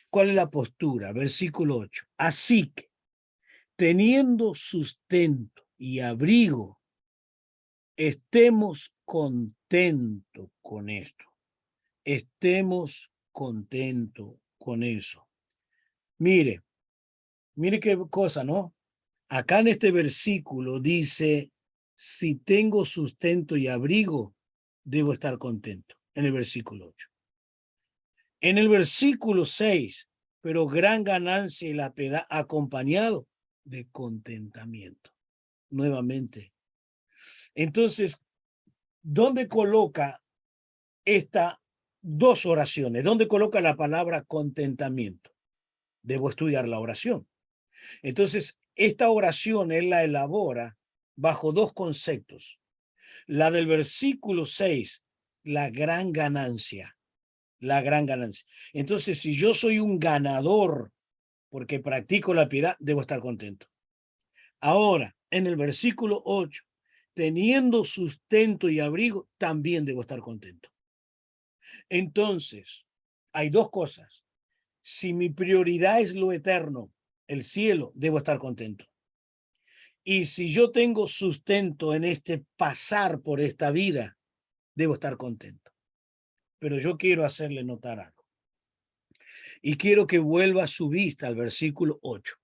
¿Cuál es la postura? Versículo 8. Así que, teniendo sustento y abrigo, estemos contentos con esto. Estemos contentos con eso. Mire qué cosa, ¿no? Acá en este versículo dice, si tengo sustento y abrigo, debo estar contento. En el versículo 8. En el versículo 6, pero gran ganancia y la piedad acompañado de contentamiento. Nuevamente. Entonces, ¿dónde coloca estas dos oraciones? ¿Dónde coloca la palabra contentamiento? debo estudiar la oración. Entonces, esta oración él la elabora bajo dos conceptos. La del versículo 6, la gran ganancia, la gran ganancia. Entonces, si yo soy un ganador porque practico la piedad, debo estar contento. Ahora, en el versículo 8, teniendo sustento y abrigo, también debo estar contento. Entonces, hay dos cosas. Si mi prioridad es lo eterno, el cielo, debo estar contento. Y si yo tengo sustento en este pasar por esta vida, debo estar contento. Pero yo quiero hacerle notar algo. Y quiero que vuelva su vista al versículo 8.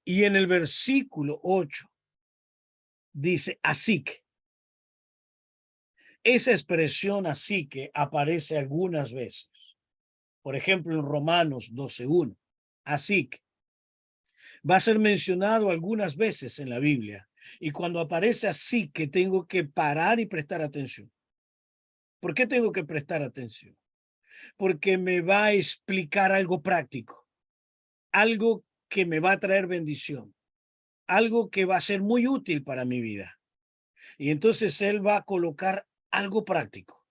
Y en el versículo 8 dice así que. Esa expresión así que aparece algunas veces. Por ejemplo, en Romanos 12:1. Así que va a ser mencionado algunas veces en la Biblia. Y cuando aparece así que tengo que parar y prestar atención. ¿Por qué tengo que prestar atención? Porque me va a explicar algo práctico, algo que me va a traer bendición, algo que va a ser muy útil para mi vida. Y entonces él va a colocar algo práctico,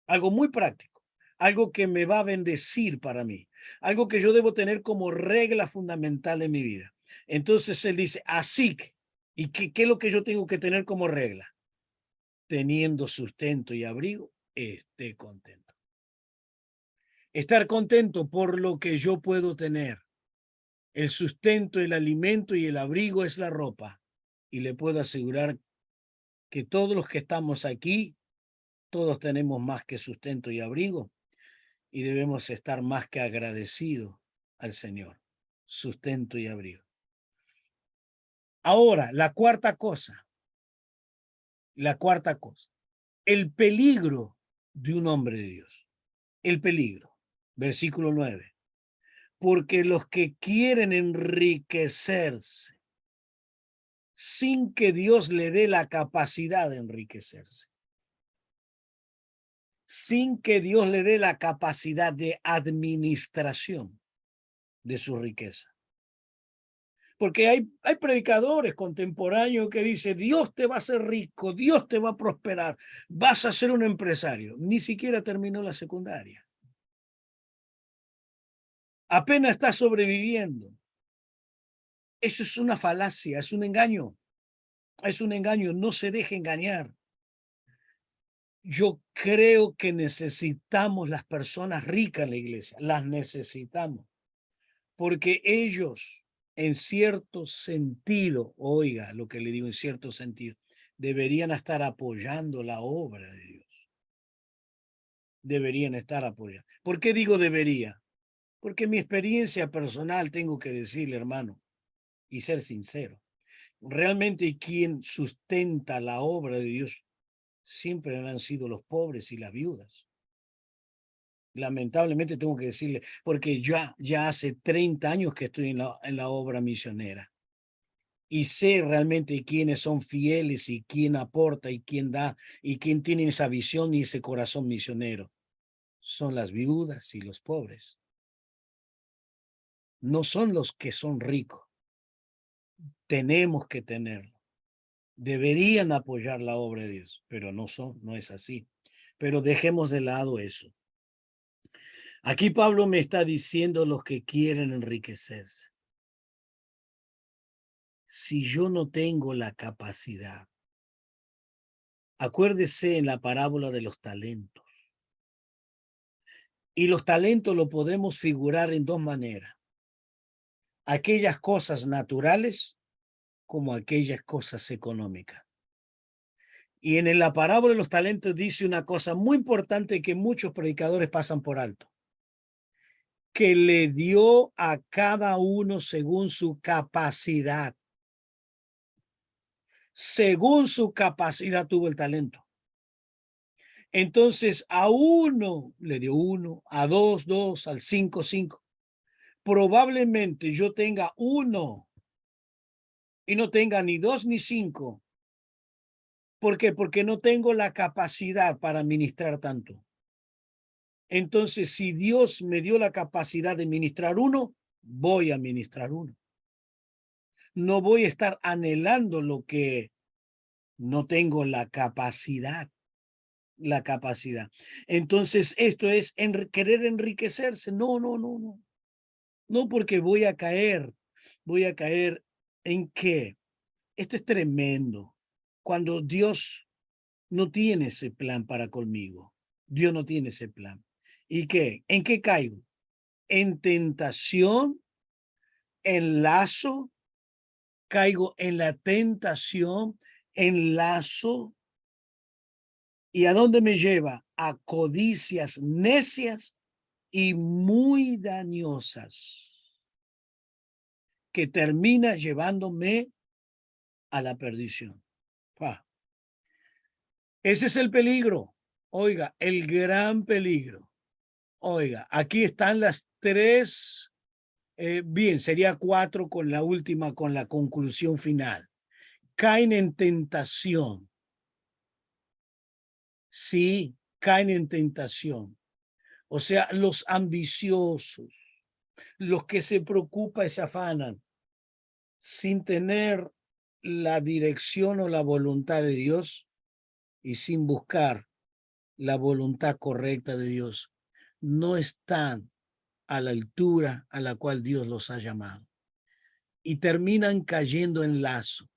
algo muy práctico, algo que me va a bendecir para mí, algo que yo debo tener como regla fundamental en mi vida. Entonces él dice, así que, ¿y qué es lo que yo tengo que tener como regla? Teniendo sustento y abrigo, esté contento. Estar contento por lo que yo puedo tener. El sustento, el alimento y el abrigo es la ropa. Y le puedo asegurar que todos los que estamos aquí, todos tenemos más que sustento y abrigo y debemos estar más que agradecidos al Señor. Sustento y abrigo. Ahora, la cuarta cosa, el peligro de un hombre de Dios. El peligro. Versículo 9. Porque los que quieren enriquecerse sin que Dios le dé la capacidad de enriquecerse, sin que Dios le dé la capacidad de administración de su riqueza. Porque hay predicadores contemporáneos que dicen, Dios te va a hacer rico, Dios te va a prosperar, vas a ser un empresario. Ni siquiera terminó la secundaria. Apenas está sobreviviendo. Eso es una falacia, es un engaño. Es un engaño, no se deje engañar. Yo creo que necesitamos las personas ricas en la iglesia, las necesitamos, porque ellos, en cierto sentido, oiga lo que le digo en cierto sentido, deberían estar apoyando la obra de Dios. Deberían estar apoyando. ¿Por qué digo debería? Porque mi experiencia personal, tengo que decirle, hermano, y ser sincero, realmente quien sustenta la obra de Dios siempre han sido los pobres y las viudas. Lamentablemente tengo que decirle, porque ya hace 30 años que estoy en la obra misionera y sé realmente quiénes son fieles y quién aporta y quién da y quién tiene esa visión y ese corazón misionero. Son las viudas y los pobres. No son los que son ricos. Tenemos que tenerlo. Deberían apoyar la obra de Dios, pero no es así. Pero dejemos de lado eso. Aquí Pablo me está diciendo los que quieren enriquecerse. Si yo no tengo la capacidad, acuérdese en la parábola de los talentos. Y los talentos lo podemos figurar en dos maneras. Aquellas cosas naturales como aquellas cosas económicas. Y en la parábola de los talentos dice una cosa muy importante que muchos predicadores pasan por alto. Que le dio a cada uno según su capacidad. Según su capacidad tuvo el talento. Entonces a uno le dio uno, a dos, al cinco. Probablemente yo tenga uno y no tenga ni dos ni cinco. ¿Por qué? Porque no tengo la capacidad para administrar tanto. Entonces, si Dios me dio la capacidad de ministrar uno, voy a ministrar uno. No voy a estar anhelando lo que no tengo la capacidad. La capacidad. Entonces, esto es querer enriquecerse. No, no, no, no. No, porque voy a caer. Voy a caer en qué. Esto es tremendo. Cuando Dios no tiene ese plan para conmigo. Dios no tiene ese plan. ¿Y qué? ¿En qué caigo? En tentación, en lazo, caigo en la tentación, en lazo. ¿Y a dónde me lleva? A codicias necias y muy dañosas, que termina llevándome a la perdición. Ah, ese es el peligro. Oiga, el gran peligro. Oiga, aquí están las tres, bien, sería cuatro con la última, con la conclusión final. Caen en tentación. Sí, caen en tentación. O sea, los ambiciosos, los que se preocupan y se afanan sin tener la dirección o la voluntad de Dios y sin buscar la voluntad correcta de Dios, no están a la altura a la cual Dios los ha llamado y terminan cayendo en lazo,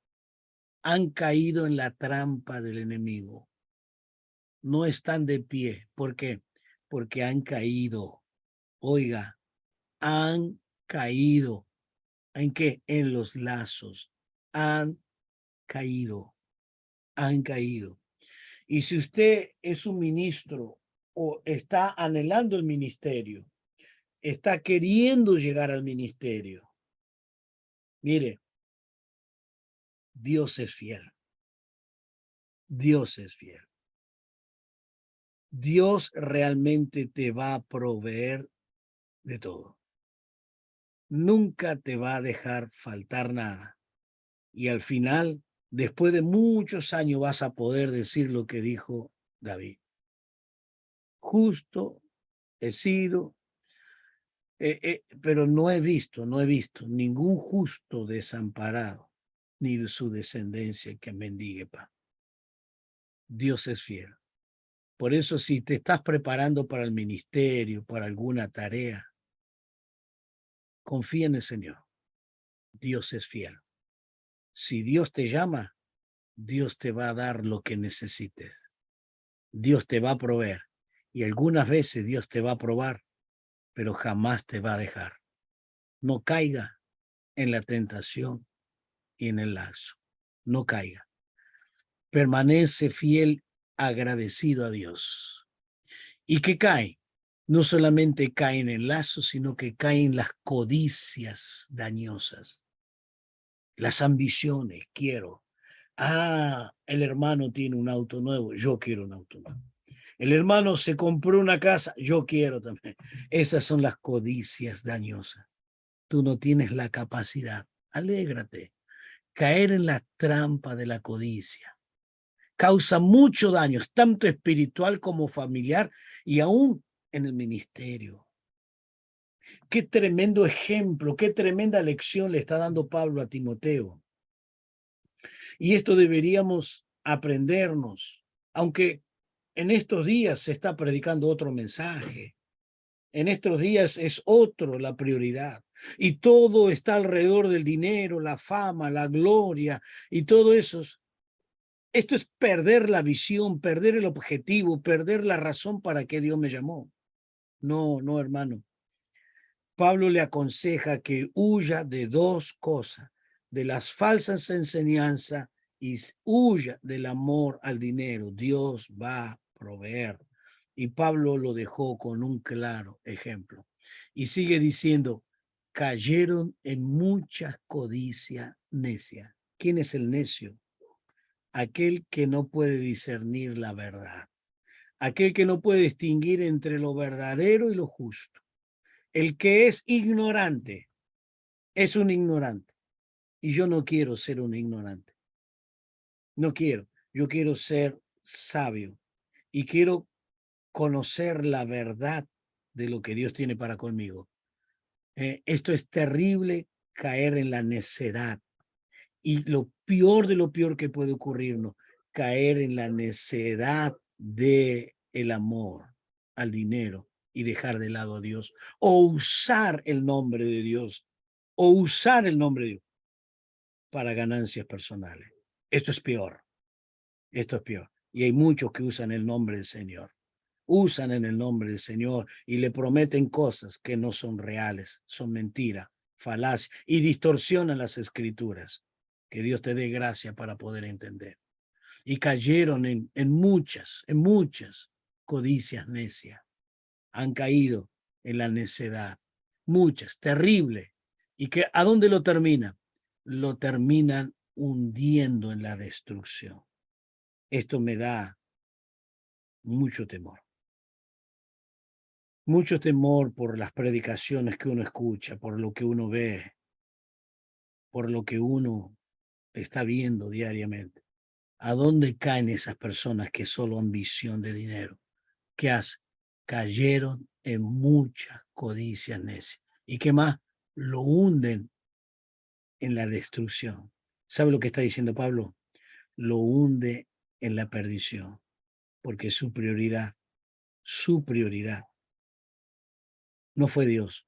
han caído en la trampa del enemigo, no están de pie. ¿Por qué? Porque han caído. Oiga, han caído. ¿En qué? En los lazos. Han caído, han caído. Y si usted es un ministro o está anhelando el ministerio, está queriendo llegar al ministerio, mire, Dios es fiel. Dios es fiel. Dios realmente te va a proveer de todo. Nunca te va a dejar faltar nada. Y al final, después de muchos años, vas a poder decir lo que dijo David. Justo he sido, pero no he visto ningún justo desamparado, ni de su descendencia que mendigue pan. Dios es fiel. Por eso, si te estás preparando para el ministerio, para alguna tarea, confía en el Señor. Dios es fiel. Si Dios te llama, Dios te va a dar lo que necesites. Dios te va a proveer. Y algunas veces Dios te va a probar, pero jamás te va a dejar. No caiga en la tentación y en el lazo. No caiga. Permanece fiel, agradecido a Dios. ¿Y qué cae? No solamente cae en el lazo, sino que caen las codicias dañosas, las ambiciones. Quiero. Ah, el hermano tiene un auto nuevo, yo quiero un auto nuevo. El hermano se compró una casa, yo quiero también. Esas son las codicias dañosas. Tú no tienes la capacidad. Alégrate. Caer en la trampa de la codicia causa mucho daño, tanto espiritual como familiar y aún en el ministerio. Qué tremendo ejemplo, qué tremenda lección le está dando Pablo a Timoteo. Y esto deberíamos aprendernos, aunque en estos días se está predicando otro mensaje. En estos días es otro la prioridad. Y todo está alrededor del dinero, la fama, la gloria y todo eso. Esto es perder la visión, perder el objetivo, perder la razón para que Dios me llamó. No, no, hermano. Pablo le aconseja que huya de dos cosas, de las falsas enseñanzas y huya del amor al dinero. Dios va a proveer. Y Pablo lo dejó con un claro ejemplo. Y sigue diciendo, cayeron en muchas codicias necias. ¿Quién es el necio? Aquel que no puede discernir la verdad. Aquel que no puede distinguir entre lo verdadero y lo justo. El que es ignorante es un ignorante. Y yo no quiero ser un ignorante. No quiero. Yo quiero ser sabio. Y quiero conocer la verdad de lo que Dios tiene para conmigo. Esto es terrible, caer en la necedad. Y lo peor de lo peor que puede ocurrirnos, caer en la necedad de el amor al dinero y dejar de lado a Dios, o usar el nombre de Dios, o usar el nombre de Dios para ganancias personales. Esto es peor, esto es peor. Y hay muchos que usan el nombre del Señor. Usan en el nombre del Señor y le prometen cosas que no son reales, son mentiras, falacias, y distorsionan las escrituras. Que Dios te dé gracia para poder entender. Y cayeron en muchas codicias necias. Han caído en la necedad. Muchas, terrible. ¿Y que a dónde lo terminan? Lo terminan hundiendo en la destrucción. Esto me da mucho temor. Mucho temor por las predicaciones que uno escucha, por lo que uno ve, por lo que uno está viendo diariamente. ¿A dónde caen esas personas que solo han visión de dinero? ¿Qué hacen? Cayeron en mucha codicia necia. ¿Y qué más? Lo hunden en la destrucción. ¿Sabe lo que está diciendo Pablo? Lo hunde en la perdición, porque su prioridad no fue Dios,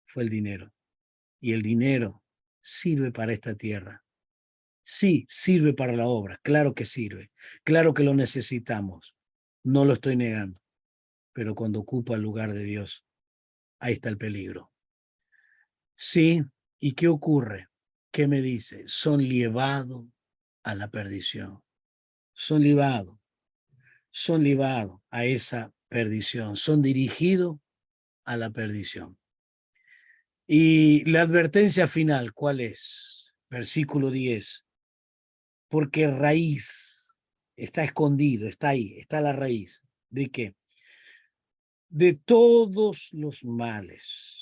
fue el dinero. Y el dinero sirve para esta tierra. Sí, sirve para la obra, claro que sirve, claro que lo necesitamos, no lo estoy negando, pero cuando ocupa el lugar de Dios, ahí está el peligro. Sí, ¿y qué ocurre? ¿Qué me dice? Son llevados a la perdición, son llevados a esa perdición, son dirigidos a la perdición. Y la advertencia final, ¿cuál es? Versículo 10. Porque raíz está escondido, está ahí, está la raíz. ¿De qué? De todos los males.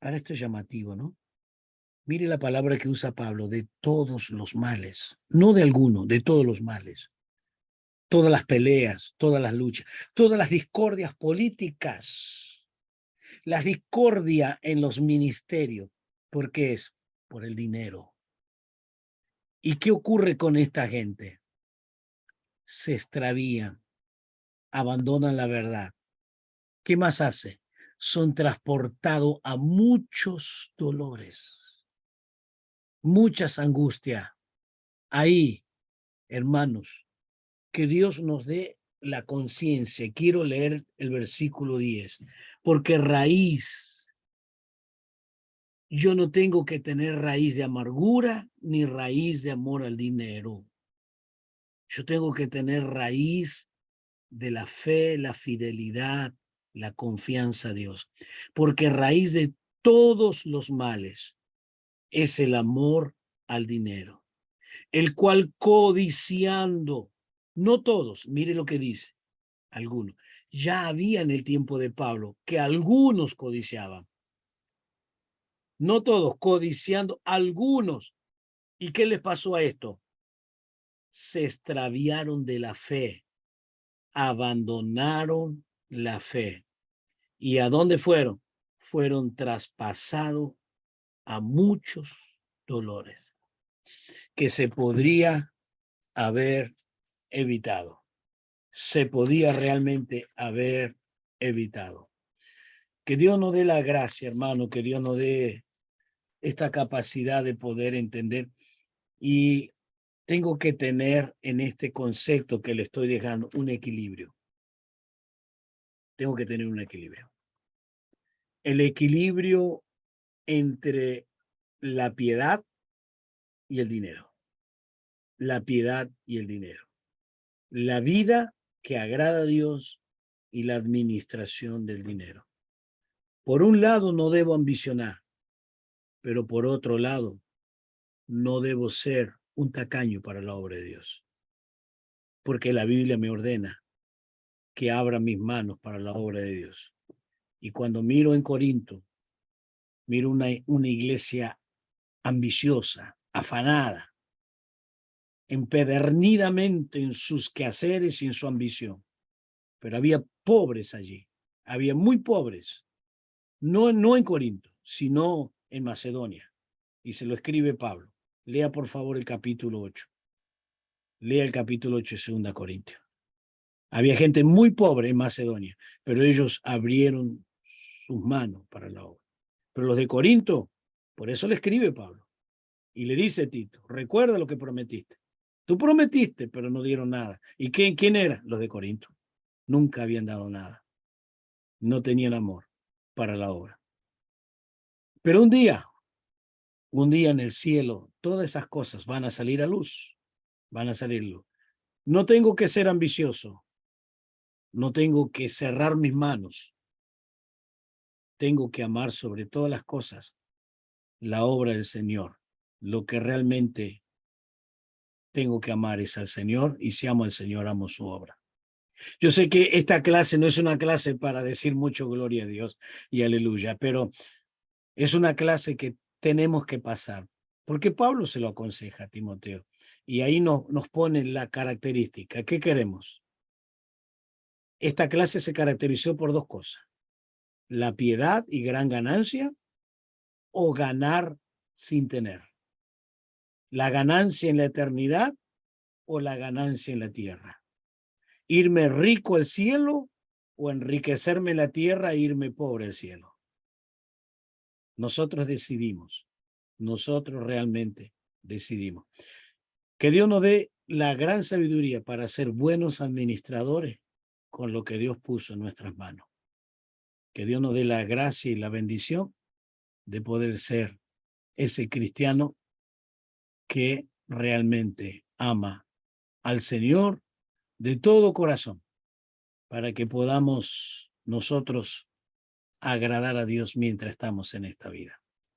Ahora esto es llamativo, ¿no? Mire la palabra que usa Pablo, de todos los males, no de alguno, de todos los males. Todas las peleas, todas las luchas, todas las discordias políticas, las discordias en los ministerios. ¿Por qué es? Por el dinero. ¿Y qué ocurre con esta gente? Se extravían, abandonan la verdad. ¿Qué más hace? Son transportados a muchos dolores, muchas angustias. Ahí, hermanos, que Dios nos dé la conciencia. Quiero leer el versículo 10, porque yo no tengo que tener raíz de amargura ni raíz de amor al dinero. Yo tengo que tener raíz de la fe, la fidelidad, la confianza a Dios, porque raíz de todos los males es el amor al dinero, el cual codiciando, no todos, mire lo que dice, algunos, ya había en el tiempo de Pablo que algunos codiciaban, no todos, codiciando algunos. ¿Y qué les pasó a esto? Se extraviaron de la fe, abandonaron la fe. ¿Y a dónde fueron? Fueron traspasados a muchos dolores que se podría haber evitado. Se podía realmente haber evitado. Que Dios nos dé la gracia, hermano, que Dios nos dé esta capacidad de poder entender. Y tengo que tener en este concepto que le estoy dejando un equilibrio. Tengo que tener un equilibrio. El equilibrio entre la piedad y el dinero. La piedad y el dinero. La vida que agrada a Dios y la administración del dinero. Por un lado no debo ambicionar, pero por otro lado no debo ser un tacaño para la obra de Dios. Porque la Biblia me ordena que abra mis manos para la obra de Dios. Y cuando miro en Corinto, miro una iglesia ambiciosa, afanada, empedernidamente en sus quehaceres y en su ambición. pero había pobres allí, había muy pobres, no en Corinto, sino en Macedonia. Y se lo escribe Pablo. Lea por favor el capítulo 8. Lea el capítulo 8 de 2 Corintios. Había gente muy pobre en Macedonia, pero ellos abrieron sus manos para la obra. Pero los de Corinto, por eso le escribe Pablo. Y le dice Tito, recuerda lo que prometiste. Tú prometiste, pero no dieron nada. ¿Y quién era? Los de Corinto. Nunca habían dado nada. No tenían amor para la obra. Pero un día en el cielo, todas esas cosas van a salir a luz. Van a salir luz. No tengo que ser ambicioso. No tengo que cerrar mis manos. Tengo que amar sobre todas las cosas la obra del Señor. Lo que realmente tengo que amar es al Señor, y si amo al Señor, amo su obra. Yo sé que esta clase no es una clase para decir mucho gloria a Dios y aleluya, pero es una clase que tenemos que pasar, porque Pablo se lo aconseja a Timoteo, y ahí nos pone la característica. ¿Qué queremos? Esta clase se caracterizó por dos cosas: la piedad y gran ganancia, o ganar sin tener. La ganancia en la eternidad o la ganancia en la tierra. Irme rico al cielo o enriquecerme en la tierra e irme pobre al cielo. Nosotros decidimos. Nosotros realmente decidimos. Que Dios nos dé la gran sabiduría para ser buenos administradores con lo que Dios puso en nuestras manos. Que Dios nos dé la gracia y la bendición de poder ser ese cristiano que realmente ama al Señor de todo corazón, para que podamos nosotros agradar a Dios mientras estamos en esta vida.